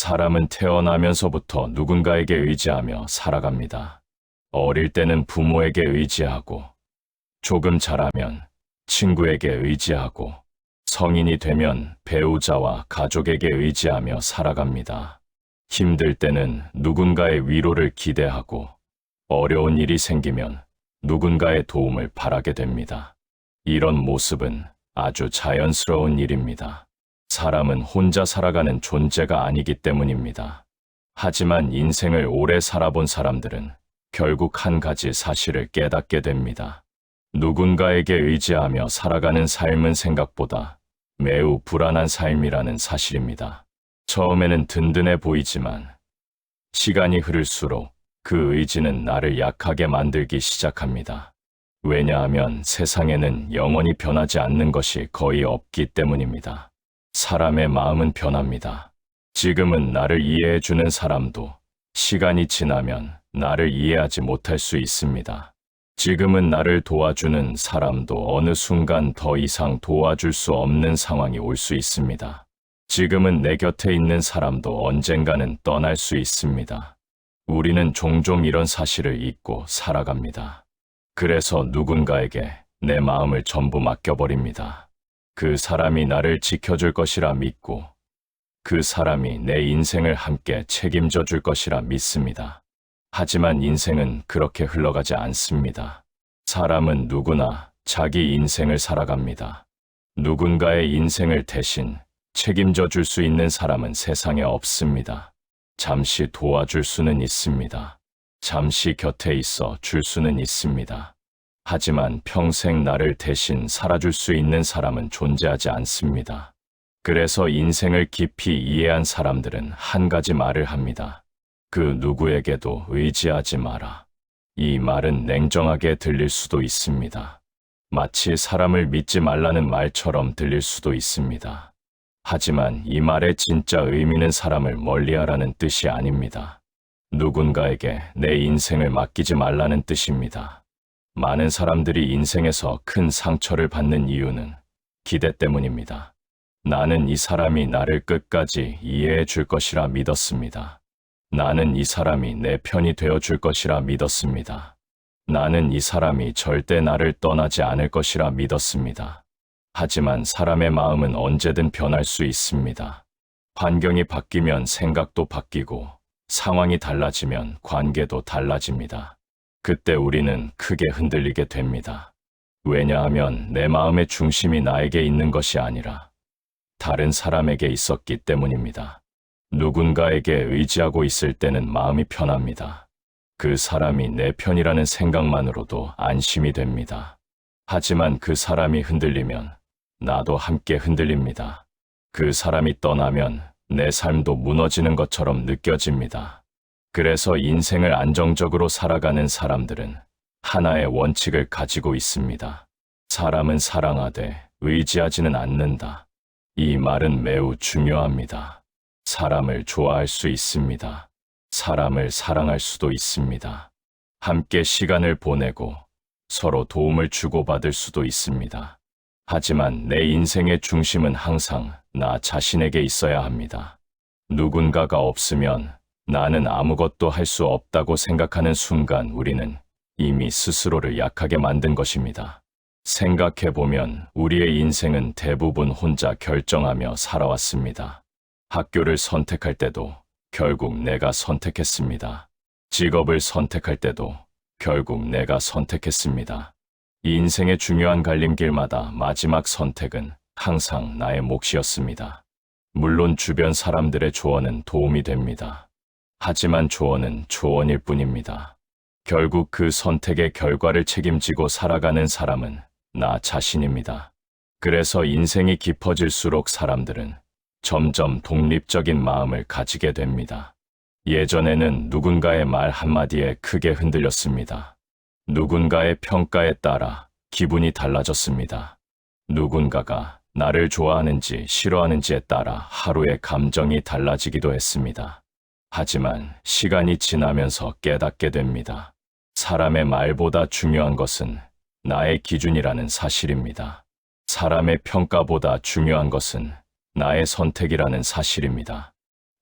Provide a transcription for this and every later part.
사람은 태어나면서부터 누군가에게 의지하며 살아갑니다. 어릴 때는 부모에게 의지하고, 조금 자라면 친구에게 의지하고, 성인이 되면 배우자와 가족에게 의지하며 살아갑니다. 힘들 때는 누군가의 위로를 기대하고, 어려운 일이 생기면 누군가의 도움을 바라게 됩니다. 이런 모습은 아주 자연스러운 일입니다. 사람은 혼자 살아가는 존재가 아니기 때문입니다. 하지만 인생을 오래 살아본 사람들은 결국 한 가지 사실을 깨닫게 됩니다. 누군가에게 의지하며 살아가는 삶은 생각보다 매우 불안한 삶이라는 사실입니다. 처음에는 든든해 보이지만 시간이 흐를수록 그 의지는 나를 약하게 만들기 시작합니다. 왜냐하면 세상에는 영원히 변하지 않는 것이 거의 없기 때문입니다. 사람의 마음은 변합니다. 지금은 나를 이해해주는 사람도 시간이 지나면 나를 이해하지 못할 수 있습니다. 지금은 나를 도와주는 사람도 어느 순간 더 이상 도와줄 수 없는 상황이 올 수 있습니다. 지금은 내 곁에 있는 사람도 언젠가는 떠날 수 있습니다. 우리는 종종 이런 사실을 잊고 살아갑니다. 그래서 누군가에게 내 마음을 전부 맡겨버립니다. 그 사람이 나를 지켜줄 것이라 믿고 그 사람이 내 인생을 함께 책임져 줄 것이라 믿습니다. 하지만 인생은 그렇게 흘러가지 않습니다. 사람은 누구나 자기 인생을 살아갑니다. 누군가의 인생을 대신 책임져 줄 수 있는 사람은 세상에 없습니다. 잠시 도와줄 수는 있습니다. 잠시 곁에 있어 줄 수는 있습니다. 하지만 평생 나를 대신 살아줄 수 있는 사람은 존재하지 않습니다. 그래서 인생을 깊이 이해한 사람들은 한 가지 말을 합니다. 그 누구에게도 의지하지 마라. 이 말은 냉정하게 들릴 수도 있습니다. 마치 사람을 믿지 말라는 말처럼 들릴 수도 있습니다. 하지만 이 말의 진짜 의미는 사람을 멀리하라는 뜻이 아닙니다. 누군가에게 내 인생을 맡기지 말라는 뜻입니다. 많은 사람들이 인생에서 큰 상처를 받는 이유는 기대 때문입니다. 나는 이 사람이 나를 끝까지 이해해 줄 것이라 믿었습니다. 나는 이 사람이 내 편이 되어 줄 것이라 믿었습니다. 나는 이 사람이 절대 나를 떠나지 않을 것이라 믿었습니다. 하지만 사람의 마음은 언제든 변할 수 있습니다. 환경이 바뀌면 생각도 바뀌고 상황이 달라지면 관계도 달라집니다. 그때 우리는 크게 흔들리게 됩니다. 왜냐하면 내 마음의 중심이 나에게 있는 것이 아니라 다른 사람에게 있었기 때문입니다. 누군가에게 의지하고 있을 때는 마음이 편합니다. 그 사람이 내 편이라는 생각만으로도 안심이 됩니다. 하지만 그 사람이 흔들리면 나도 함께 흔들립니다. 그 사람이 떠나면 내 삶도 무너지는 것처럼 느껴집니다. 그래서 인생을 안정적으로 살아가는 사람들은 하나의 원칙을 가지고 있습니다. 사람은 사랑하되 의지하지는 않는다. 이 말은 매우 중요합니다. 사람을 좋아할 수 있습니다. 사람을 사랑할 수도 있습니다. 함께 시간을 보내고 서로 도움을 주고받을 수도 있습니다. 하지만 내 인생의 중심은 항상 나 자신에게 있어야 합니다. 누군가가 없으면 나는 아무것도 할 수 없다고 생각하는 순간 우리는 이미 스스로를 약하게 만든 것입니다. 생각해보면 우리의 인생은 대부분 혼자 결정하며 살아왔습니다. 학교를 선택할 때도 결국 내가 선택했습니다. 직업을 선택할 때도 결국 내가 선택했습니다. 이 인생의 중요한 갈림길마다 마지막 선택은 항상 나의 몫이었습니다. 물론 주변 사람들의 조언은 도움이 됩니다. 하지만 조언은 조언일 뿐입니다. 결국 그 선택의 결과를 책임지고 살아가는 사람은 나 자신입니다. 그래서 인생이 깊어질수록 사람들은 점점 독립적인 마음을 가지게 됩니다. 예전에는 누군가의 말 한마디에 크게 흔들렸습니다. 누군가의 평가에 따라 기분이 달라졌습니다. 누군가가 나를 좋아하는지 싫어하는지에 따라 하루의 감정이 달라지기도 했습니다. 하지만 시간이 지나면서 깨닫게 됩니다. 사람의 말보다 중요한 것은 나의 기준이라는 사실입니다. 사람의 평가보다 중요한 것은 나의 선택이라는 사실입니다.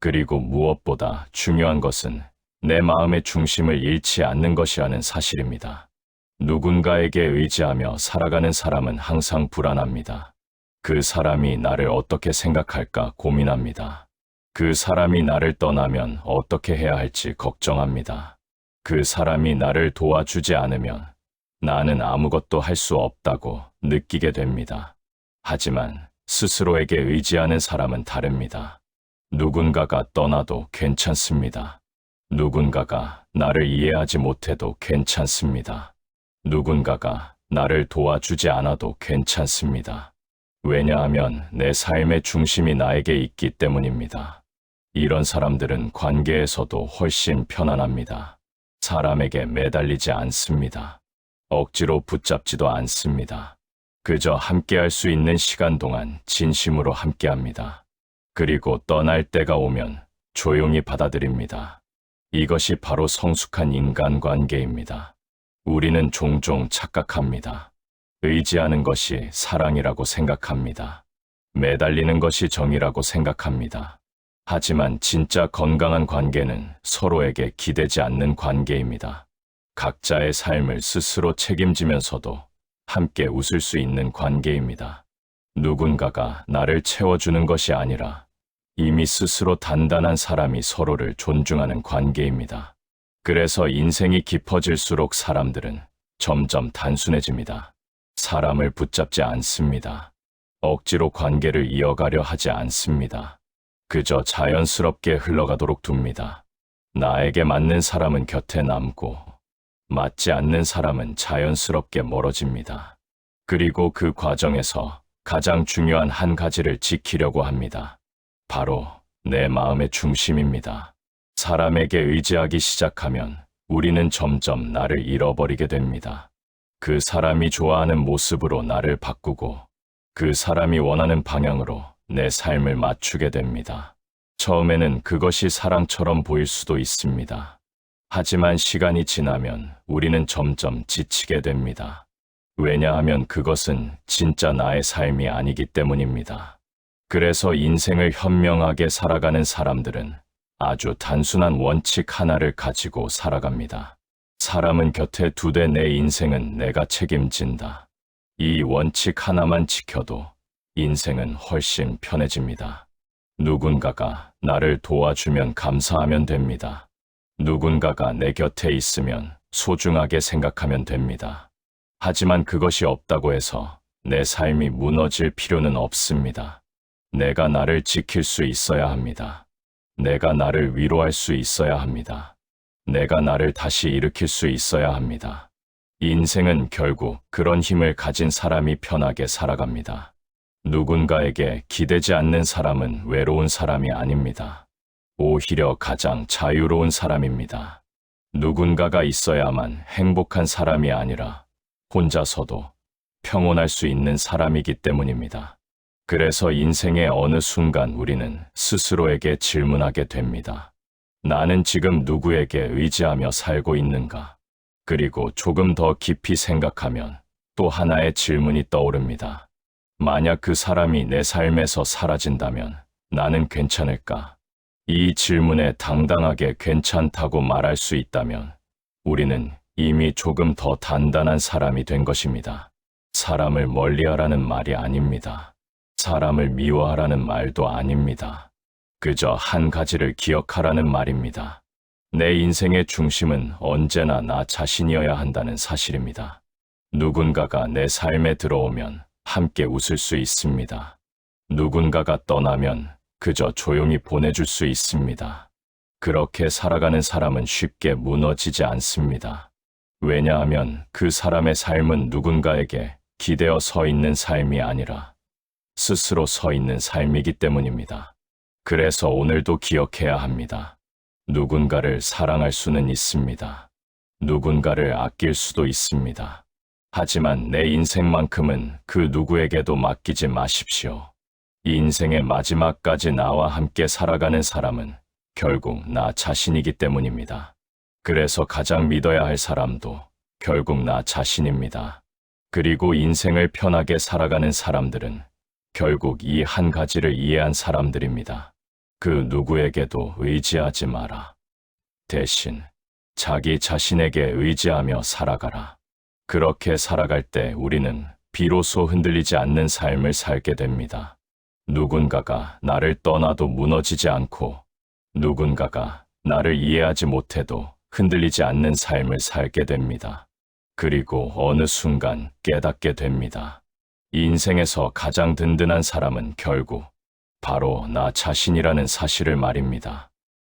그리고 무엇보다 중요한 것은 내 마음의 중심을 잃지 않는 것이라는 사실입니다. 누군가에게 의지하며 살아가는 사람은 항상 불안합니다. 그 사람이 나를 어떻게 생각할까 고민합니다. 그 사람이 나를 떠나면 어떻게 해야 할지 걱정합니다. 그 사람이 나를 도와주지 않으면 나는 아무것도 할 수 없다고 느끼게 됩니다. 하지만 스스로에게 의지하는 사람은 다릅니다. 누군가가 떠나도 괜찮습니다. 누군가가 나를 이해하지 못해도 괜찮습니다. 누군가가 나를 도와주지 않아도 괜찮습니다. 왜냐하면 내 삶의 중심이 나에게 있기 때문입니다. 이런 사람들은 관계에서도 훨씬 편안합니다. 사람에게 매달리지 않습니다. 억지로 붙잡지도 않습니다. 그저 함께할 수 있는 시간 동안 진심으로 함께합니다. 그리고 떠날 때가 오면 조용히 받아들입니다. 이것이 바로 성숙한 인간관계입니다. 우리는 종종 착각합니다. 의지하는 것이 사랑이라고 생각합니다. 매달리는 것이 정이라고 생각합니다. 하지만 진짜 건강한 관계는 서로에게 기대지 않는 관계입니다. 각자의 삶을 스스로 책임지면서도 함께 웃을 수 있는 관계입니다. 누군가가 나를 채워주는 것이 아니라 이미 스스로 단단한 사람이 서로를 존중하는 관계입니다. 그래서 인생이 깊어질수록 사람들은 점점 단순해집니다. 사람을 붙잡지 않습니다. 억지로 관계를 이어가려 하지 않습니다. 그저 자연스럽게 흘러가도록 둡니다. 나에게 맞는 사람은 곁에 남고 맞지 않는 사람은 자연스럽게 멀어집니다. 그리고 그 과정에서 가장 중요한 한 가지를 지키려고 합니다. 바로 내 마음의 중심입니다. 사람에게 의지하기 시작하면 우리는 점점 나를 잃어버리게 됩니다. 그 사람이 좋아하는 모습으로 나를 바꾸고 그 사람이 원하는 방향으로 내 삶을 맞추게 됩니다. 처음에는 그것이 사랑처럼 보일 수도 있습니다. 하지만 시간이 지나면 우리는 점점 지치게 됩니다. 왜냐하면 그것은 진짜 나의 삶이 아니기 때문입니다. 그래서 인생을 현명하게 살아가는 사람들은 아주 단순한 원칙 하나를 가지고 살아갑니다. 사람은 곁에 두되 내 인생은 내가 책임진다. 이 원칙 하나만 지켜도 인생은 훨씬 편해집니다. 누군가가 나를 도와주면 감사하면 됩니다. 누군가가 내 곁에 있으면 소중하게 생각하면 됩니다. 하지만 그것이 없다고 해서 내 삶이 무너질 필요는 없습니다. 내가 나를 지킬 수 있어야 합니다. 내가 나를 위로할 수 있어야 합니다. 내가 나를 다시 일으킬 수 있어야 합니다. 인생은 결국 그런 힘을 가진 사람이 편하게 살아갑니다. 누군가에게 기대지 않는 사람은 외로운 사람이 아닙니다. 오히려 가장 자유로운 사람입니다. 누군가가 있어야만 행복한 사람이 아니라 혼자서도 평온할 수 있는 사람이기 때문입니다. 그래서 인생의 어느 순간 우리는 스스로에게 질문하게 됩니다. 나는 지금 누구에게 의지하며 살고 있는가? 그리고 조금 더 깊이 생각하면 또 하나의 질문이 떠오릅니다. 만약 그 사람이 내 삶에서 사라진다면 나는 괜찮을까? 이 질문에 당당하게 괜찮다고 말할 수 있다면 우리는 이미 조금 더 단단한 사람이 된 것입니다. 사람을 멀리하라는 말이 아닙니다. 사람을 미워하라는 말도 아닙니다. 그저 한 가지를 기억하라는 말입니다. 내 인생의 중심은 언제나 나 자신이어야 한다는 사실입니다. 누군가가 내 삶에 들어오면 함께 웃을 수 있습니다. 누군가가 떠나면 그저 조용히 보내줄 수 있습니다. 그렇게 살아가는 사람은 쉽게 무너지지 않습니다. 왜냐하면 그 사람의 삶은 누군가에게 기대어 서 있는 삶이 아니라 스스로 서 있는 삶이기 때문입니다. 그래서 오늘도 기억해야 합니다. 누군가를 사랑할 수는 있습니다. 누군가를 아낄 수도 있습니다. 하지만 내 인생만큼은 그 누구에게도 맡기지 마십시오. 이 인생의 마지막까지 나와 함께 살아가는 사람은 결국 나 자신이기 때문입니다. 그래서 가장 믿어야 할 사람도 결국 나 자신입니다. 그리고 인생을 편하게 살아가는 사람들은 결국 이 한 가지를 이해한 사람들입니다. 그 누구에게도 의지하지 마라. 대신 자기 자신에게 의지하며 살아가라. 그렇게 살아갈 때 우리는 비로소 흔들리지 않는 삶을 살게 됩니다. 누군가가 나를 떠나도 무너지지 않고 누군가가 나를 이해하지 못해도 흔들리지 않는 삶을 살게 됩니다. 그리고 어느 순간 깨닫게 됩니다. 인생에서 가장 든든한 사람은 결국 바로 나 자신이라는 사실을 말입니다.